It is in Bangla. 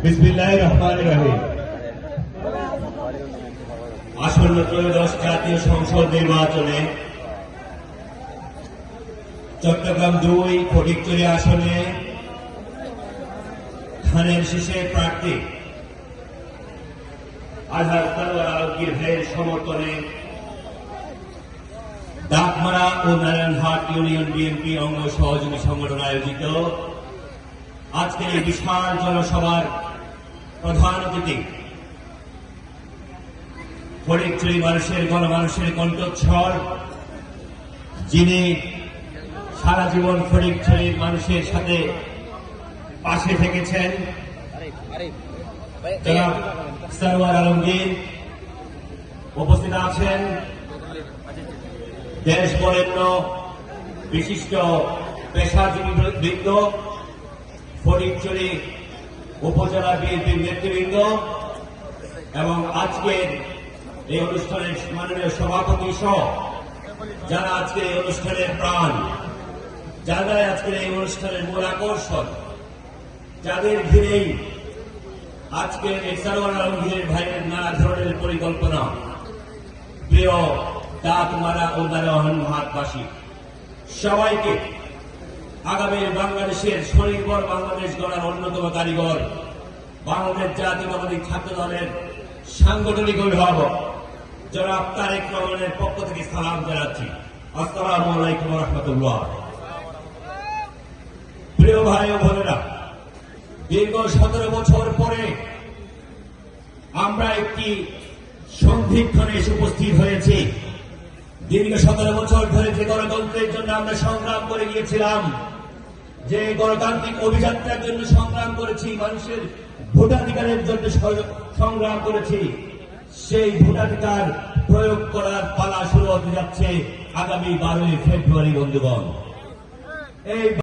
বিসমিল্লাহির রহমানির রহিম। আসন্ন ত্রয়োদশ জাতীয় সংসদ নির্বাচনে চট্টগ্রাম ২ ফটিকছড়ি আসনে ধানের শীষের প্রার্থী আজহার সারোয়ার আলমগীর ভাইয়ের সমর্থনে ডাকমারা ও নারায়ণহাট ইউনিয়ন বিএনপি অঙ্গ সহযোগী সংগঠন আয়োজিত আজকের এই বিশাল জনসভার প্রধান অতিথি ফটিকছড়ি মানুষের গণমানুষের কণ্ঠস্বর, যিনি সারা জীবন ফটিকছড়ির মানুষের সাথে পাশে থেকেছেন, জনাব সারোয়ার আলমগীর উপস্থিত আছেন। দেশ বরেণ্য বিশিষ্ট পেশাজীবী বৃন্দ, ফটিকছড়ি উপজেলা বিএনপির নেতৃবৃন্দ এবং আজকের এই অনুষ্ঠানের মাননীয় সভাপতি সহ যারা আজকের এই অনুষ্ঠানের প্রাণ, যারা আজকের এই অনুষ্ঠানের মূল আকর্ষণ, যাদের ঘিরেই আজকের এই সারোয়ার আলমগীর ভাইয়ের নানা ধরনের পরিকল্পনা, প্রিয় ডাকমারা ও নারায়ণহাটবাসী সবাইকে আগামী বাংলাদেশের স্বনির্ভর বাংলাদেশ গড়ার অন্যতম কারিগর বাংলাদেশ জাতীয়তাবাদী ছাত্র দলের সাংগঠনিক অভিভাবক জনাব তারেক রহমানের পক্ষ থেকে সালাম জানাচ্ছি। আসসালামু আলাইকুম ওয়া রাহমাতুল্লাহ। প্রিয় ভাই ও বোনেরা, দীর্ঘ 17 বছর পরে আমরা একটি সন্ধিক্ষণে এসে উপস্থিত হয়েছি। দীর্ঘ 17 বছর ধরে যে গণতন্ত্রের জন্য আমরা সংগ্রাম করে গিয়েছিলাম, যে গণতান্ত্রিক অভিযাত্রার জন্য সংগ্রাম করেছি, মানুষের ভোটাধিকারের জন্য সংগ্রাম করেছি, সেই ভোটাধিকার প্রয়োগ করার পালা শুরু হতে যাচ্ছে আগামী 12 ফেব্রুয়ারি। বন্ধুগণ, এই